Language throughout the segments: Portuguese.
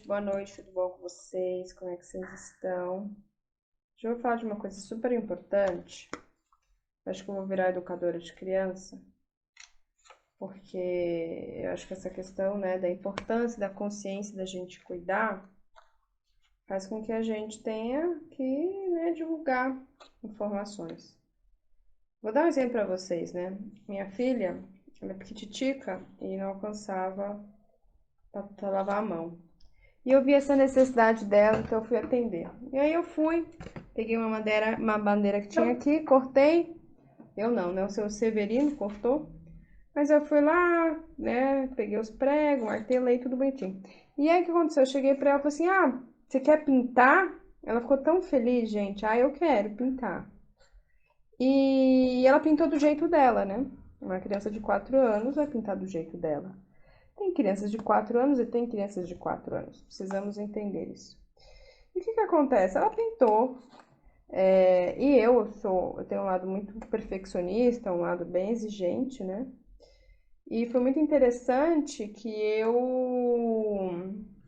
boa noite, tudo bom com vocês? Como é que vocês estão? Hoje eu vou falar de uma coisa super importante. Acho que eu vou virar educadora de criança, porque eu acho que essa questão, né, da importância, da consciência da gente cuidar, faz com que a gente tenha que, né, divulgar informações. Vou dar um exemplo para vocês, né? Minha filha, ela é pequititica e não alcançava para lavar a mão. E eu vi essa necessidade dela, então eu fui atender. E aí eu fui, peguei uma bandeira que tinha aqui, cortei. Eu não, né? O seu Severino cortou. Mas eu fui lá, né? Peguei os pregos, martelei, tudo bonitinho. E aí o que aconteceu? Eu cheguei pra ela e falei assim: ah, você quer pintar? Ela ficou tão feliz, gente. Ah, eu quero pintar. E ela pintou do jeito dela, né? Uma criança de 4 anos vai pintar do jeito dela. Tem crianças de 4 anos e tem crianças de 4 anos. Precisamos entender isso. E o que que acontece? Ela pintou, e eu tenho um lado muito perfeccionista, um lado bem exigente, né? E foi muito interessante que eu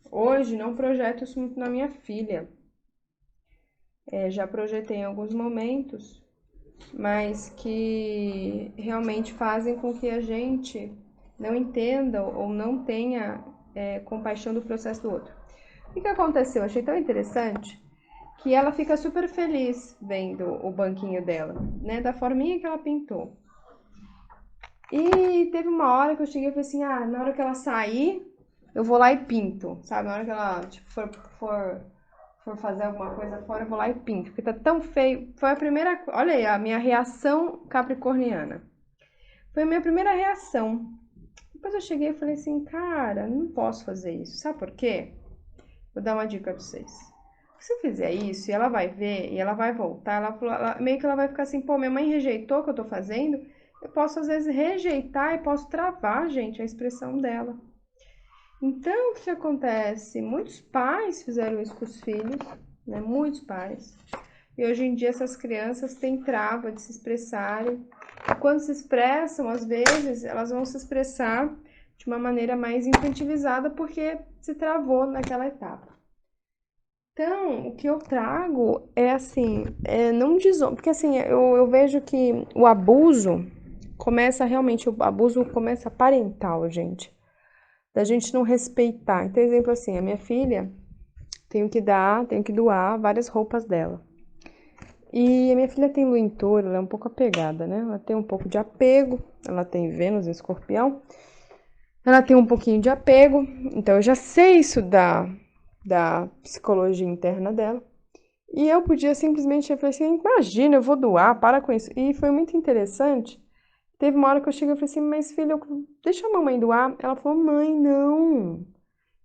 hoje não projeto isso muito na minha filha. Já projetei em alguns momentos, mas que realmente fazem com que a gente não entenda ou não tenha compaixão do processo do outro. O que aconteceu? Eu achei tão interessante que ela fica super feliz vendo o banquinho dela, né? Da forminha que ela pintou. E teve uma hora que eu cheguei e falei assim, ah, na hora que ela sair, eu vou lá e pinto, sabe? Na hora que ela tipo, for fazer alguma coisa fora, eu vou lá e pinto, porque tá tão feio. Foi a primeira, olha aí, a minha reação capricorniana. Foi a minha primeira reação. Depois eu cheguei e falei assim, cara, não posso fazer isso. Sabe por quê? Vou dar uma dica pra vocês. Se eu fizer isso e ela vai ver e ela vai voltar, meio que ela vai ficar assim, pô, minha mãe rejeitou o que eu tô fazendo. Eu posso às vezes rejeitar e posso travar, gente, a expressão dela. Então, o que acontece? Muitos pais fizeram isso com os filhos, né? Muitos pais. E hoje em dia essas crianças têm trava de se expressarem. E quando se expressam, às vezes, elas vão se expressar de uma maneira mais infantilizada porque se travou naquela etapa. Então, o que eu trago é assim, não desonra, porque assim, eu vejo que o abuso começa realmente, o abuso começa parental, gente, da gente não respeitar. Então, exemplo assim, a minha filha, tenho que doar várias roupas dela. E a minha filha tem lua em touro, ela é um pouco apegada, né? Ela tem um pouco de apego, ela tem Vênus em Escorpião, ela tem um pouquinho de apego, então eu já sei isso da psicologia interna dela. E eu podia simplesmente, eu falei assim, imagina, eu vou doar, para com isso. E foi muito interessante. Teve uma hora que eu cheguei e falei assim, mas filha, deixa a mamãe doar. Ela falou, mãe, não.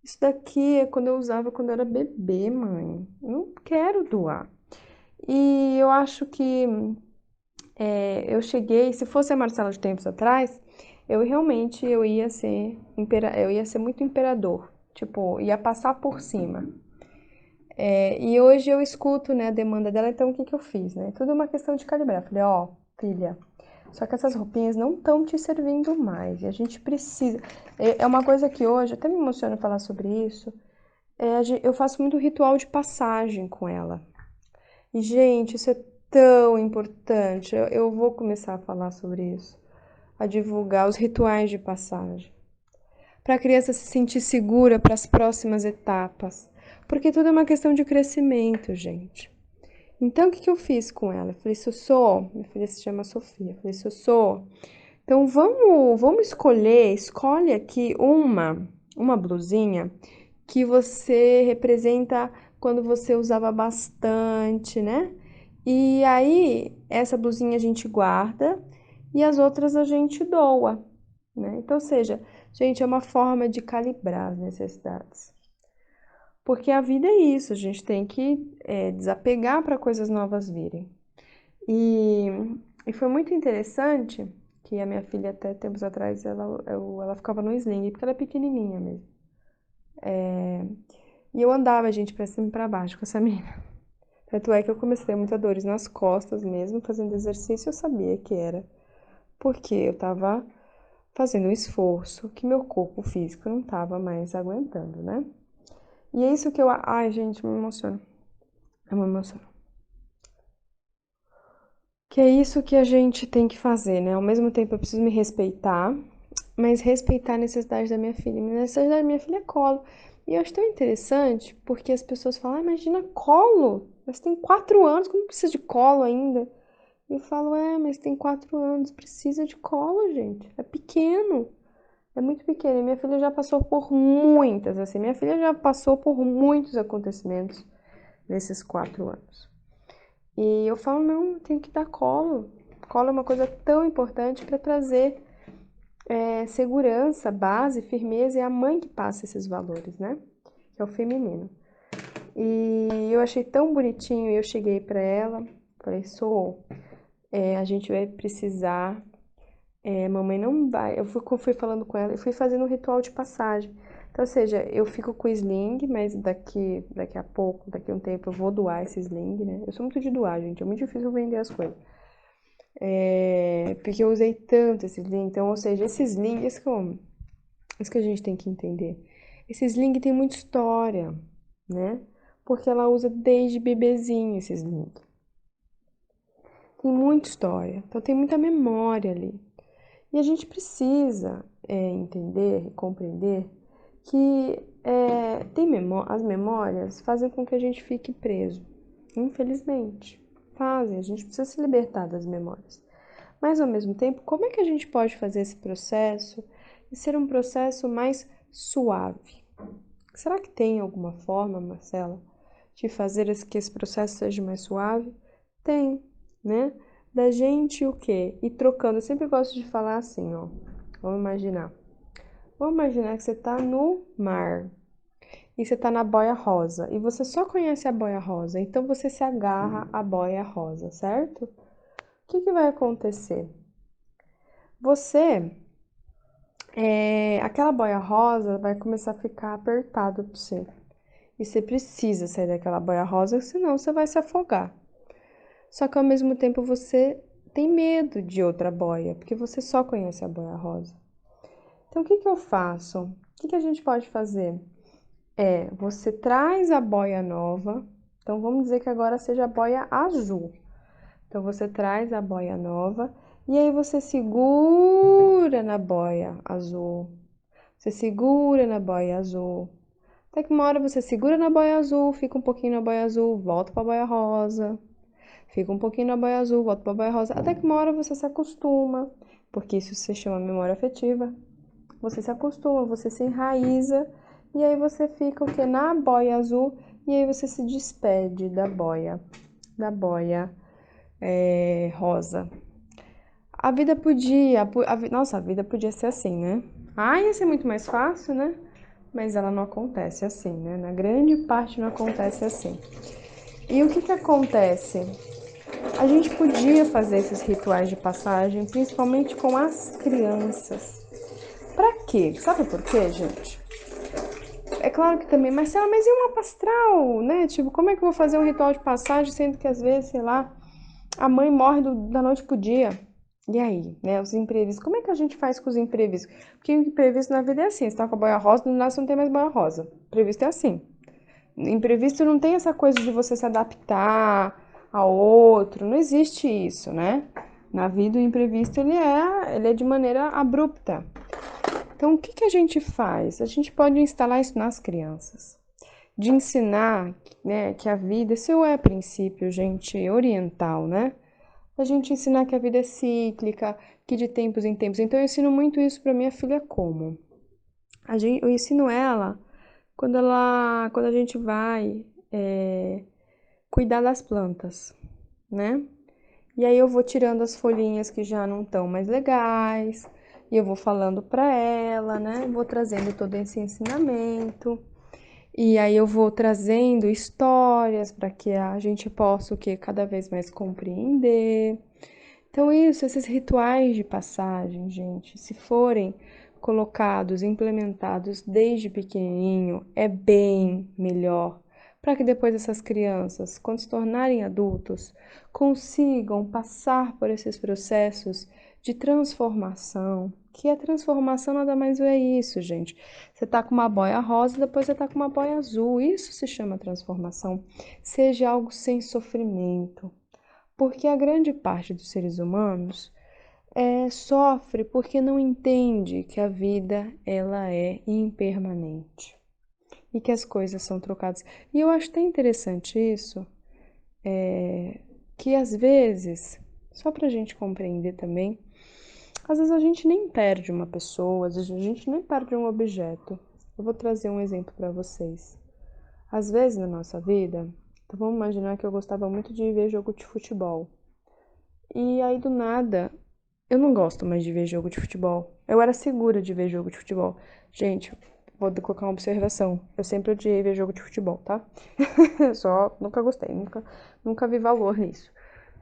Isso daqui é quando eu usava quando eu era bebê, mãe. Eu não quero doar. E eu acho que eu cheguei, se fosse a Marcela de tempos atrás, eu ia ser, eu ia ser muito imperador. Tipo, ia passar por cima. E hoje eu escuto, né, a demanda dela, então o que que eu fiz, né? Tudo uma questão de calibrar. Falei, ó, filha, só que essas roupinhas não estão te servindo mais e a gente precisa. É uma coisa que hoje, até me emociona falar sobre isso, eu faço muito ritual de passagem com ela. E, gente, isso é tão importante. Eu vou começar a falar sobre isso, a divulgar os rituais de passagem para a criança se sentir segura para as próximas etapas. Porque tudo é uma questão de crescimento, gente. Então, o que que eu fiz com ela? Eu falei, Sossô, minha filha se chama Sofia. Eu falei, Sossô, então vamos escolhe aqui uma blusinha que você representa quando você usava bastante, né? E aí, essa blusinha a gente guarda e as outras a gente doa, né? Então, ou seja, gente, é uma forma de calibrar as necessidades. Porque a vida é isso, a gente tem que desapegar para coisas novas virem. E, e foi muito interessante que a minha filha, até tempos atrás, ela ficava no sling, porque ela é pequenininha mesmo. E eu andava, gente, pra cima e pra baixo com essa menina. Tanto é que eu comecei a ter muitas dores nas costas mesmo, fazendo exercício, eu sabia que era porque eu tava fazendo um esforço que meu corpo físico não tava mais aguentando, né? E é isso que eu... Ai, gente, me emociona. Eu me emociono. Que é isso que a gente tem que fazer, né? Ao mesmo tempo eu preciso me respeitar, mas respeitar a necessidade da minha filha. A necessidade da minha filha é colo. E eu acho tão interessante porque as pessoas falam, ah, imagina colo, mas tem 4 anos, como precisa de colo ainda? E eu falo, mas tem 4 anos, precisa de colo, gente. É pequeno, é muito pequeno. E minha filha já passou por muitas, assim, minha filha já passou por muitos acontecimentos nesses 4 anos. E eu falo, não, eu tenho que dar colo. Colo é uma coisa tão importante para trazer segurança, base, firmeza. É a mãe que passa esses valores, né? Que é o feminino. E eu achei tão bonitinho. E eu cheguei para ela, falei, a gente vai precisar. Mamãe não vai. Eu fui falando com ela, eu fui fazendo um ritual de passagem. Então, ou seja, eu fico com o sling, mas daqui a pouco, daqui a um tempo, eu vou doar esse sling, né? Eu sou muito de doar, gente. É muito difícil vender as coisas. Porque eu usei tanto esse sling. Então, ou seja, esse sling, isso que a gente tem que entender. Esse sling tem muita história, né? Porque ela usa desde bebezinho esse sling. Tem muita história. Então, tem muita memória ali. E a gente precisa entender e compreender que as memórias fazem com que a gente fique preso. Infelizmente, fazem. A gente precisa se libertar das memórias. Mas, ao mesmo tempo, como é que a gente pode fazer esse processo e ser um processo mais suave? Será que tem alguma forma, Marcela, de fazer que esse processo seja mais suave? Tem, né? Da gente o quê? Ir trocando. Eu sempre gosto de falar assim, ó. Vamos imaginar. Vamos imaginar que você tá no mar e você tá na boia rosa e você só conhece a boia rosa, então você se agarra à boia rosa, certo? O que vai acontecer? Aquela boia rosa vai começar a ficar apertada para você. E você precisa sair daquela boia rosa, senão você vai se afogar. Só que ao mesmo tempo você tem medo de outra boia, porque você só conhece a boia rosa. Então o que eu faço? O que a gente pode fazer? Você traz a boia nova. Então vamos dizer que agora seja a boia azul. Então você traz a boia nova e aí você segura na boia azul. Você segura na boia azul. Até que uma hora você segura na boia azul, fica um pouquinho na boia azul, volta para a boia rosa. Fica um pouquinho na boia azul, volta para a boia rosa. Até que uma hora você se acostuma, porque isso se chama memória afetiva. Você se acostuma, você se enraiza e aí você fica o que? Na boia azul e aí você se despede da boia rosa. A vida podia, nossa, a vida podia ser assim, né? Ia ser muito mais fácil, né? Mas ela não acontece assim, né? Na grande parte não acontece assim. E o que acontece? A gente podia fazer esses rituais de passagem, principalmente com as crianças. Pra quê? Sabe por quê, gente? É claro que também, Marcela, mas e uma pastral, né? Tipo, como é que eu vou fazer um ritual de passagem, sendo que às vezes, sei lá, a mãe morre da noite pro dia? E aí, né? Os imprevistos. Como é que a gente faz com os imprevistos? Porque o imprevisto na vida é assim: você tá com a boia rosa, no nada você não tem mais boia rosa. Imprevisto é assim. Imprevisto não tem essa coisa de você se adaptar a outro, não existe isso, né? Na vida o imprevisto ele é de maneira abrupta. Então o que a gente faz? A gente pode instalar isso nas crianças, de ensinar, né, que a vida, isso é princípio, gente, oriental, né? A gente ensinar que a vida é cíclica, que de tempos em tempos. Então eu ensino muito isso para minha filha como? Eu ensino ela quando a gente vai cuidar das plantas, né? E aí eu vou tirando as folhinhas que já não estão mais legais, e eu vou falando para ela, né? Vou trazendo todo esse ensinamento. E aí eu vou trazendo histórias para que a gente possa o que cada vez mais compreender. Então esses rituais de passagem, gente, se forem colocados, implementados desde pequenininho, é bem melhor para que depois essas crianças, quando se tornarem adultos, consigam passar por esses processos de transformação, Que a transformação nada mais é isso, gente. Você tá com uma boia rosa, depois você tá com uma boia azul. Isso se chama transformação. Seja algo sem sofrimento. Porque a grande parte dos seres humanos sofre porque não entende que a vida ela é impermanente e que as coisas são trocadas. E eu acho até interessante isso, que às vezes, só para a gente compreender também, às vezes a gente nem perde uma pessoa, às vezes a gente nem perde um objeto. Eu vou trazer um exemplo para vocês. Às vezes na nossa vida, então vamos imaginar que eu gostava muito de ver jogo de futebol. E aí do nada, eu não gosto mais de ver jogo de futebol. Eu era segura de ver jogo de futebol. Gente, vou colocar uma observação. Eu sempre odiei ver jogo de futebol, tá? Só nunca gostei, nunca vi valor nisso.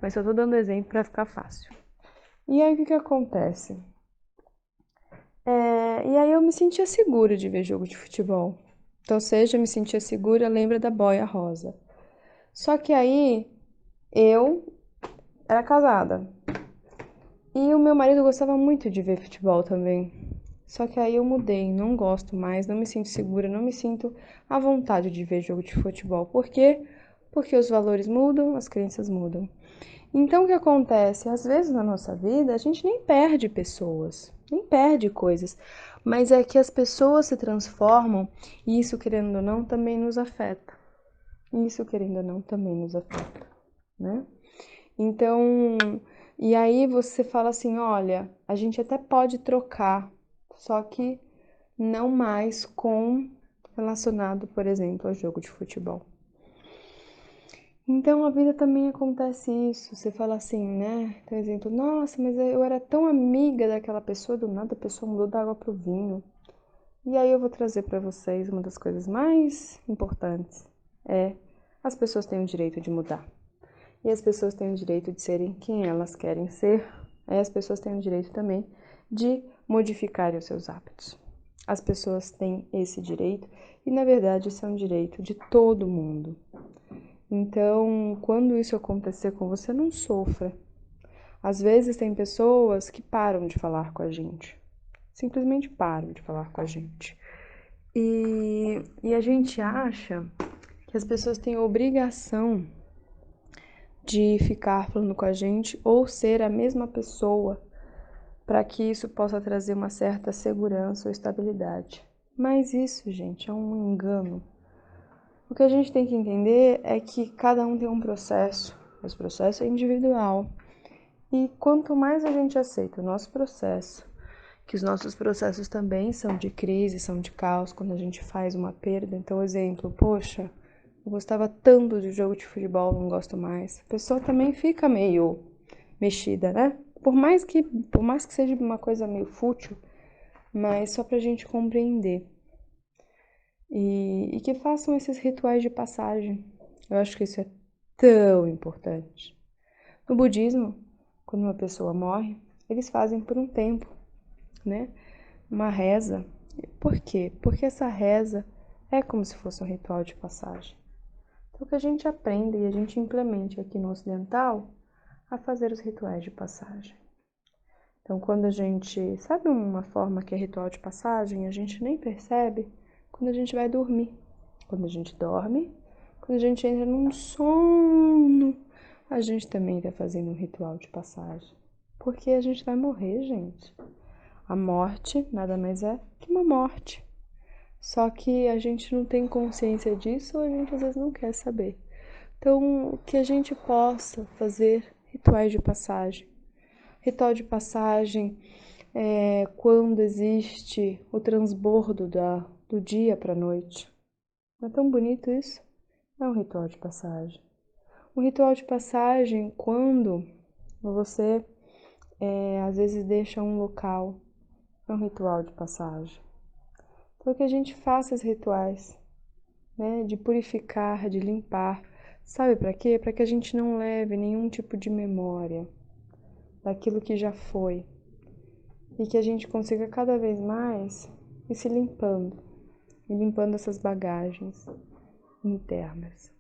Mas só tô dando exemplo pra ficar fácil. E aí o que que acontece? E aí eu me sentia segura de ver jogo de futebol. Então, seja, me sentia segura, lembra da boia rosa. Só que aí eu era casada. E o meu marido gostava muito de ver futebol também. Só que aí eu mudei, não gosto mais, não me sinto segura, não me sinto à vontade de ver jogo de futebol. Por quê? Porque os valores mudam, as crenças mudam. Então o que acontece? Às vezes na nossa vida a gente nem perde pessoas, nem perde coisas, mas é que as pessoas se transformam e isso, querendo ou não, também nos afeta. Isso, querendo ou não, também nos afeta, né? Então, e aí você fala assim, olha, a gente até pode trocar, só que não mais com relacionado, por exemplo, ao jogo de futebol. Então a vida também acontece isso. Você fala assim, né? Por exemplo, nossa, mas eu era tão amiga daquela pessoa, do nada a pessoa mudou da água pro vinho. E aí eu vou trazer para vocês uma das coisas mais importantes. As pessoas têm o direito de mudar. E as pessoas têm o direito de serem quem elas querem ser. As pessoas têm o direito também de modificarem os seus hábitos. As pessoas têm esse direito e, na verdade, isso é um direito de todo mundo. Então, quando isso acontecer com você, não sofra. Às vezes tem pessoas que param de falar com a gente. Simplesmente param de falar com a gente. E a gente acha que as pessoas têm obrigação de ficar falando com a gente ou ser a mesma pessoa para que isso possa trazer uma certa segurança ou estabilidade. Mas isso, gente, é um engano. O que a gente tem que entender é que cada um tem um processo, esse processo é individual. E quanto mais a gente aceita o nosso processo, que os nossos processos também são de crise, são de caos, quando a gente faz uma perda. Então, exemplo, poxa, eu gostava tanto de jogo de futebol, não gosto mais. A pessoa também fica meio mexida, né? Por mais que seja uma coisa meio fútil, mas só pra gente compreender. E que façam esses rituais de passagem. Eu acho que isso é tão importante. No budismo, quando uma pessoa morre, eles fazem por um tempo, né? Uma reza. Por quê? Porque essa reza é como se fosse um ritual de passagem. Então, que a gente aprenda e a gente implemente aqui no ocidental a fazer os rituais de passagem. Então, quando a gente sabe uma forma que é ritual de passagem, a gente nem percebe quando a gente vai dormir. Quando a gente dorme, quando a gente entra num sono, a gente também está fazendo um ritual de passagem. Porque a gente vai morrer, gente. A morte nada mais é que uma morte. Só que a gente não tem consciência disso ou a gente às vezes não quer saber. Então, que a gente possa fazer rituais de passagem. Ritual de passagem é quando existe o transbordo do dia para a noite. Não é tão bonito isso? É um ritual de passagem. Um ritual de passagem quando você às vezes deixa um local. É um ritual de passagem. Então que a gente faça esses rituais, né, de purificar, de limpar. Sabe para quê? Para que a gente não leve nenhum tipo de memória daquilo que já foi e que a gente consiga cada vez mais ir se limpando e limpando essas bagagens internas.